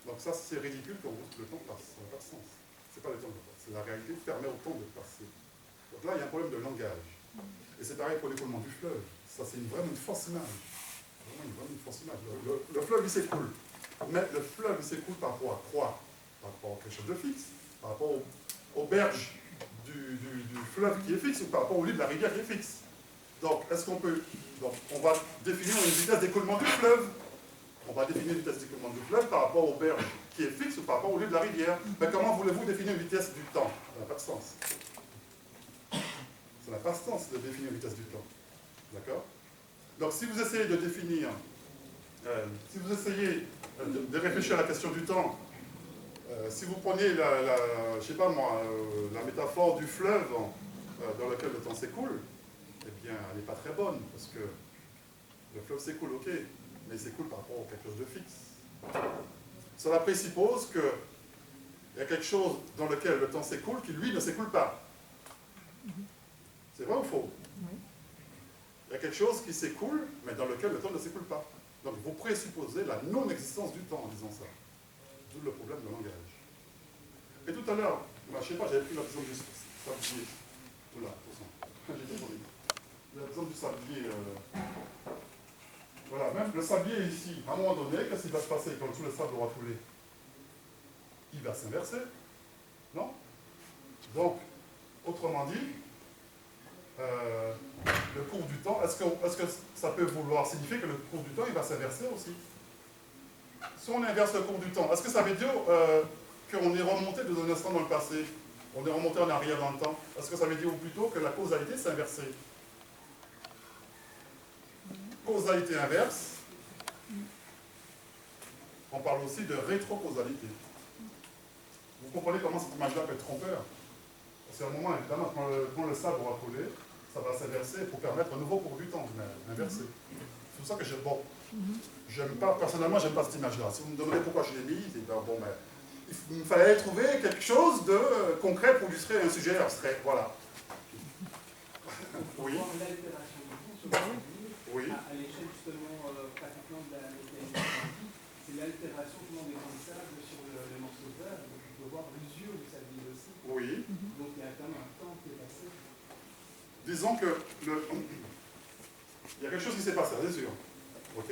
Donc ça, c'est ridicule quand le temps passe. Ça n'a pas de sens. Ce n'est pas le temps qui passe. La réalité permet au temps de passer. Donc là, il y a un problème de langage. Et c'est pareil pour l'écoulement du fleuve. Ça, c'est vraiment une fausse image. Vraiment une fausse image. Le fleuve, il s'écoule. Mais le fleuve, il s'écoule par rapport à quoi? Par rapport à quelque chose de fixe. Par rapport aux berges du fleuve qui est fixe ou par rapport au lit de la rivière qui est fixe. Donc, est-ce qu'on peut... Donc, on va définir une vitesse d'écoulement du fleuve. On va définir une vitesse d'écoulement du fleuve par rapport aux berges qui est fixe ou par rapport au lit de la rivière. Mais comment voulez-vous définir une vitesse du temps? Ça n'a pas de sens. Ça n'a pas de sens de définir une vitesse du temps. D'accord? Donc, si vous essayez de définir... si vous essayez de réfléchir à la question du temps, si vous prenez je sais pas moi, la métaphore du fleuve dans lequel le temps s'écoule, eh bien, elle n'est pas très bonne, parce que le fleuve s'écoule, ok, mais il s'écoule par rapport à quelque chose de fixe. Cela présuppose qu'il y a quelque chose dans lequel le temps s'écoule qui, lui, ne s'écoule pas. C'est vrai ou faux? Il y a quelque chose qui s'écoule, mais dans lequel le temps ne s'écoule pas. Donc, vous présupposez la non-existence du temps en disant ça. D'où le problème de langage. Et tout à l'heure, je ne sais pas, j'avais pris l'exemple du sablier. Oula, attention. J'ai désolé. L'exemple du sablier. Voilà, même le sablier ici, à un moment donné, qu'est-ce qui va se passer quand tout le sable aura coulé? Il va s'inverser. Non? Donc, autrement dit, le cours du temps, est-ce que ça peut vouloir signifier que le cours du temps, il va s'inverser aussi? Si on inverse le cours du temps, est-ce que ça veut dire qu'on est remonté de un instant dans le passé? On est remonté en arrière dans le temps? Est-ce que ça veut dire plutôt que la causalité s'est inversée? Causalité inverse, on parle aussi de rétrocausalité. Vous comprenez comment cette image-là peut être trompeur? Parce qu'à un moment, évidemment, quand le sable aura coulé, ça va s'inverser pour permettre un nouveau cours du temps, mais inversé. C'est pour ça que j'aime pas, personnellement, j'aime pas cette image-là. Si vous me demandez pourquoi je l'ai mis, c'est ben, bon, mais il me fallait trouver quelque chose de concret pour illustrer un sujet abstrait. Voilà. Oui. Oui. À l'échelle justement pratiquement de la mécanique, c'est l'altération des grains de sable sur les morceaux de verre. Donc on peut voir l'usure du sablier aussi. Oui. Donc il y a quand même un temps qui est passé. Disons que il y a quelque chose qui s'est passé, c'est sûr. Ok?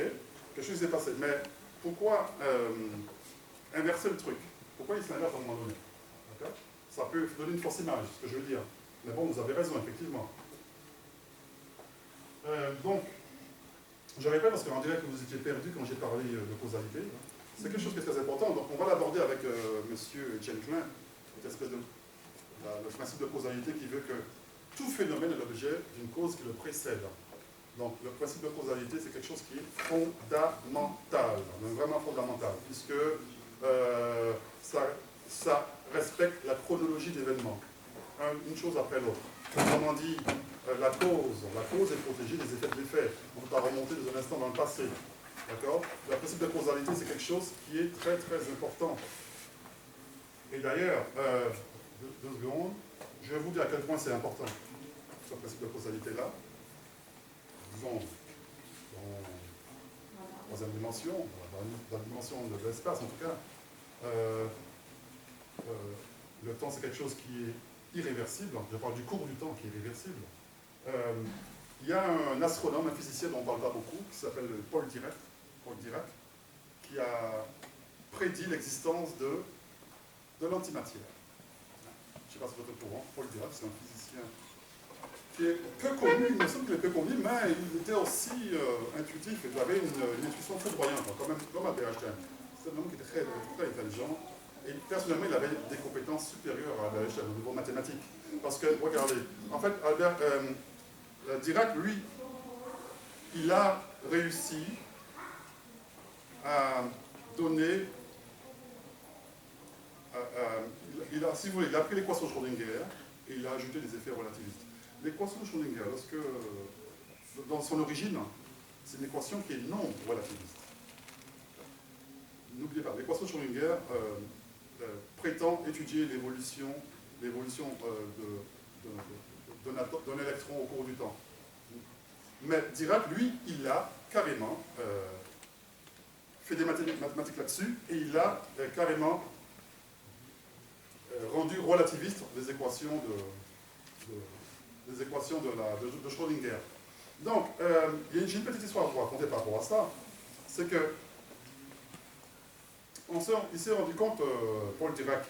Quelque chose qui s'est passé. Mais pourquoi inverser le truc? Pourquoi il s'inverse à un moment donné? D'accord? Ça peut donner une fausse image, ce que je veux dire. Mais bon, vous avez raison, effectivement. Donc, je répète parce qu'on dirait que vous étiez perdu quand j'ai parlé de causalité. C'est quelque chose qui est très important. Donc, on va l'aborder avec M. Etienne Klein, le principe de causalité qui veut que tout phénomène est l'objet d'une cause qui le précède. Donc, le principe de causalité, c'est quelque chose qui est fondamental, vraiment fondamental, puisque ça respecte la chronologie d'événements, une chose après l'autre. Autrement dit, la cause est protégée des effets de l'effet. On ne peut pas remonter dans un instant dans le passé. D'accord? Le principe de causalité, c'est quelque chose qui est très très important. Et d'ailleurs, deux secondes, je vais vous dire à quel point c'est important, ce principe de causalité-là. Disons, dans la troisième dimension, dans la dimension de l'espace en tout cas, le temps c'est quelque chose qui est irréversible. Je parle du cours du temps qui est irréversible. Il y a un astronome, un physicien dont on ne parle pas beaucoup, qui s'appelle Paul Dirac, qui a prédit l'existence de l'antimatière. Je ne sais pas si vous êtes au courant, Paul Dirac, c'est un physicien qui est peu connu, il me semble qu'il est peu connu, mais il était aussi intuitif et il avait une intuition foudroyante, comme Albert Einstein. C'est un homme qui était très, très intelligent Et personnellement, il avait des compétences supérieures à Albert Einstein au niveau mathématique. Parce que, regardez, en fait, Dirac, lui, il a réussi à donner, si vous voulez, il a pris l'équation de Schrödinger et il a ajouté des effets relativistes. L'équation de Schrödinger, dans son origine, c'est une équation qui est non relativiste. N'oubliez pas, l'équation de Schrödinger prétend étudier l'évolution d'un électron au cours du temps. Mais Dirac, lui, il a carrément fait des mathématiques là-dessus et il a carrément rendu relativiste les équations de Schrödinger. Donc, j'ai une petite histoire à vous raconter par rapport à ça. C'est que il s'est rendu compte, Paul Dirac,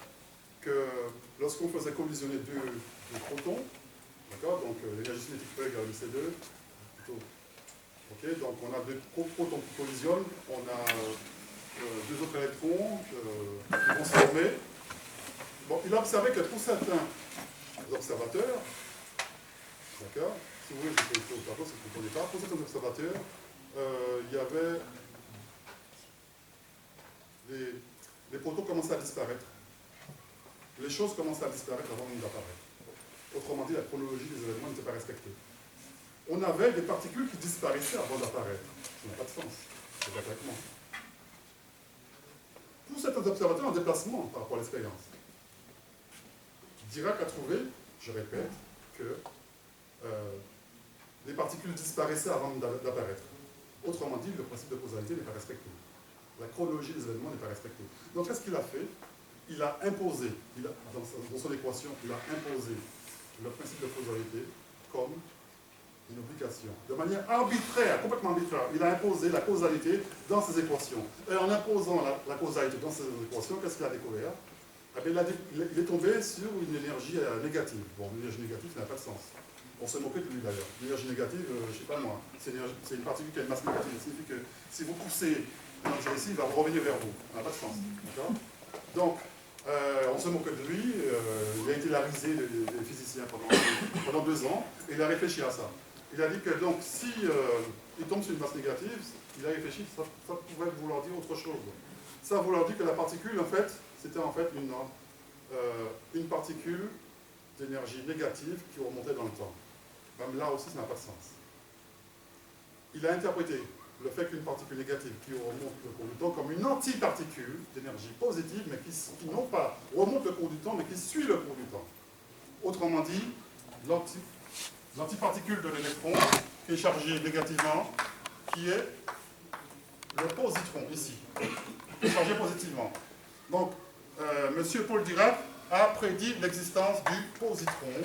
que lorsqu'on faisait collisionner deux protons, d'accord, donc l'énergie cinétique E égale MC2, plutôt. Ok, donc on a deux protons qui collisionnent, on a deux autres électrons qui vont se former. Bon, il a observé que pour certains observateurs, d'accord, si vous voulez, je fais au tableau, c'est pour pas, pour certains observateurs, il y avait les protons commençaient à disparaître. Les choses commençaient à disparaître avant même d'apparaître. Autrement dit, la chronologie des événements n'était pas respectée. On avait des particules qui disparaissaient avant d'apparaître. Ça n'a pas de sens. C'est complètement. Pour certains observateurs en déplacement par rapport à l'expérience, Dirac a trouvé, je répète, que les particules disparaissaient avant d'apparaître. Autrement dit, le principe de causalité n'est pas respecté. La chronologie des événements n'est pas respectée. Donc, qu'est-ce qu'il a fait? Il a imposé, dans son équation, il a imposé le principe de causalité comme une obligation. De manière arbitraire, complètement arbitraire, il a imposé la causalité dans ses équations. Et en imposant la causalité dans ses équations, qu'est-ce qu'il a découvert? Eh bien, il est tombé sur une énergie négative. Bon, l'énergie négative, ça n'a pas de sens. On se moquait de lui d'ailleurs. L'énergie négative, je ne sais pas moi, c'est une particule qui a une masse négative. Ça signifie que si vous poussez l'énergie ici, il va revenir vers vous. Ça n'a pas de sens. Donc, on se moquait de lui. Il a été la risée des physiciens pendant 2 ans. Et il a réfléchi à ça. Il a dit que donc, si il tombe sur une masse négative, il a réfléchi, ça pourrait vouloir dire autre chose. Ça vouloir dire que la particule, en fait, c'était en fait une particule d'énergie négative qui remontait dans le temps. Même là aussi, ça n'a pas de sens. Il a interprété le fait qu'une particule négative qui remonte le cours du temps comme une antiparticule d'énergie positive, mais qui non pas remonte le cours du temps, mais qui suit le cours du temps. Autrement dit, l'antiparticule de l'électron qui est chargée négativement, qui est le positron, ici, qui est chargé positivement. Donc, M. Paul Dirac a prédit l'existence du positron,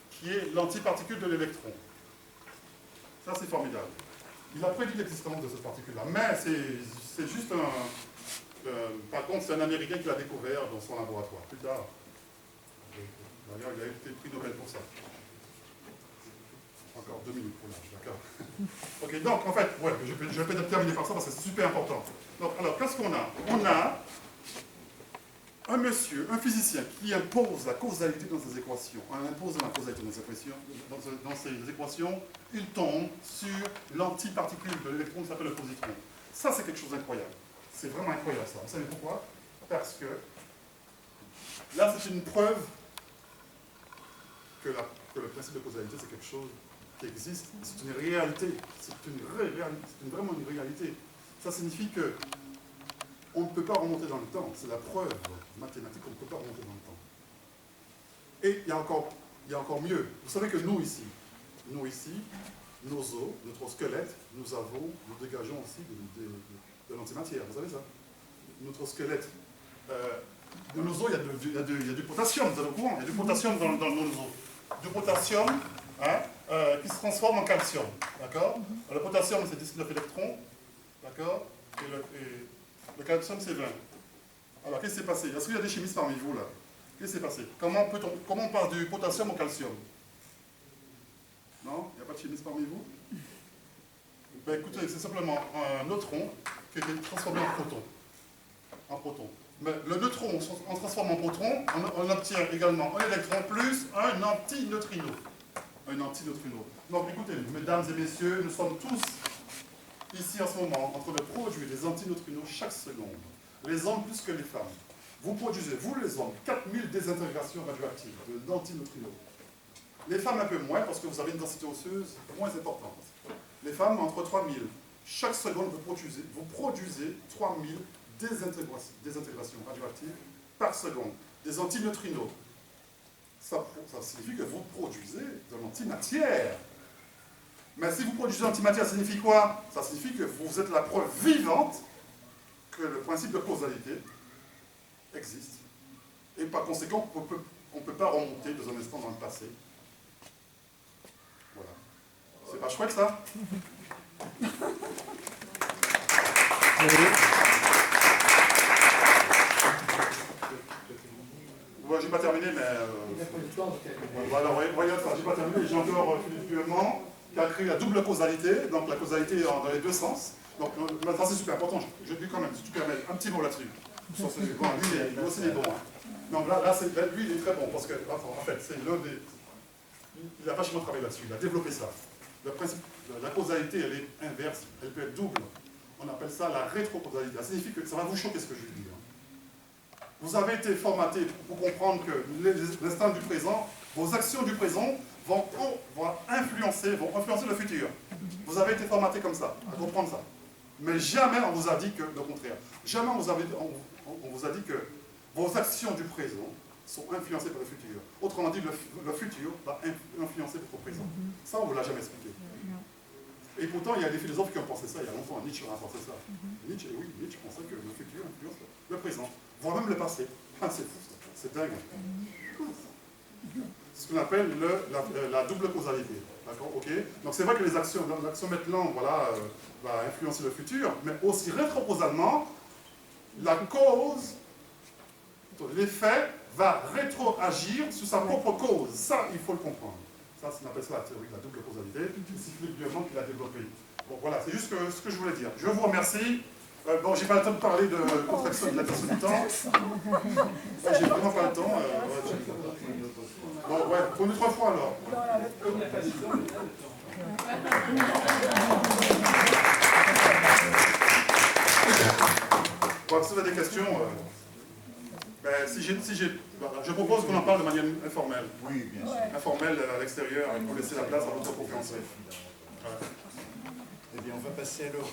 qui est l'antiparticule de l'électron. Ça, c'est formidable. Il a prédit l'existence de cette particule-là, mais c'est juste par contre, c'est un Américain qui l'a découvert dans son laboratoire, plus tard. D'ailleurs, il a été prix Nobel pour ça. Encore 2 minutes pour l'âge, d'accord. Ok, donc, en fait, ouais, je vais peut-être terminer par ça parce que c'est super important. Donc, alors, qu'est-ce qu'on a? On a un monsieur, un physicien, qui impose la causalité dans ses équations. En imposant la causalité dans ses équations, il tombe sur l'antiparticule de l'électron qui s'appelle le positron. Ça, c'est quelque chose d'incroyable. C'est vraiment incroyable, ça. Vous savez pourquoi? Parce que là, c'est une preuve que le principe de causalité, c'est quelque chose qui existe. C'est une réalité. C'est vraiment une réalité. Ça signifie que on ne peut pas remonter dans le temps. C'est la preuve mathématique qu'on ne peut pas remonter dans le temps. Et il y a encore mieux. Vous savez que nous ici, nos os, notre squelette, nous dégageons aussi de l'antimatière. Vous savez ça? Notre squelette, de nos os, il y a du potassium, vous êtes au courant? Il y a du potassium dans nos os. Du potassium qui se transforme en calcium. D'accord? Le potassium, c'est 19 électrons. D'accord? Et le calcium, c'est 20. Alors, qu'est-ce qui s'est passé? Est-ce qu'il y a des chimistes parmi vous, là? Qu'est-ce qui s'est passé? Comment on passe du potassium au calcium? Non? Il n'y a pas de chimistes parmi vous? Ben, écoutez, c'est simplement un neutron qui a été transformé en proton. Mais le neutron, on transforme en proton, on obtient également un électron plus un antineutrino. Un antineutrino. Donc écoutez, mesdames et messieurs, nous sommes tous ici en ce moment en train de produire des antineutrinos chaque seconde. Les hommes plus que les femmes. Vous produisez, vous les hommes, 4000 désintégrations radioactives d'antineutrinos. Les femmes un peu moins parce que vous avez une densité osseuse moins importante. Les femmes entre 3000. Chaque seconde, vous produisez 3000 désintégrations radioactives par seconde. Des antineutrinos. Ça signifie que vous produisez de l'antimatière. Mais si vous produisez de l'antimatière, ça signifie quoi? Ça signifie que vous êtes la preuve vivante que le principe de causalité existe. Et par conséquent, on ne peut pas remonter dans un instant dans le passé. Voilà. C'est pas chouette, ça? Ouais, j'ai pas terminé, mais... voilà, voyez ça, j'ai pas terminé. J'ai encore Philippe Puellement qui a créé la double causalité, donc la causalité dans les deux sens. Donc maintenant, c'est super important. Je dis quand même, si tu permets, un petit mot là-dessus. Sur ce bon, lui aussi, il est bon. Hein. Donc là lui, il est très bon, parce que, en fait, c'est l'un des... Il a vachement travaillé là-dessus, il a développé ça. Le principe, la causalité, elle est inverse, elle peut être double. On appelle ça la rétrocausalité. Ça signifie que ça va vous choquer ce que je vais dire. Vous avez été formaté pour comprendre que l'instant du présent, vos actions du présent vont influencer le futur. Vous avez été formaté comme ça, à comprendre ça. Mais jamais on vous a dit que le contraire. Jamais on vous a dit que vos actions du présent sont influencées par le futur. Autrement dit, le futur va influencer votre présent. Ça, on ne vous l'a jamais expliqué. Et pourtant, il y a des philosophes qui ont pensé ça il y a longtemps. Nietzsche a pensé ça. Nietzsche pensait que le futur influence le présent, voire même le passé. Ah, c'est fou, ça. C'est dingue. C'est ce qu'on appelle la double causalité. D'accord, ok. Donc c'est vrai que l'action maintenant, voilà, va influencer le futur, mais aussi rétropausalement, la cause, l'effet va rétroagir sur sa propre cause. Ça, il faut le comprendre. Ça, on appelle ça la théorie de la double causalité. C'est Philippe Puellement qui l'a développé. Bon, voilà, c'est juste ce que je voulais dire. Je vous remercie. Bon, j'ai pas le temps de parler de contraction de l'attention du temps. J'ai vraiment pas le temps. Bon, ouais, pour une autre fois alors. Bon, si vous avez des questions, je propose qu'on en parle de manière informelle. Oui, bien sûr. Informelle à l'extérieur, pour laisser la place à votre conférencier. Eh bien, on va passer alors...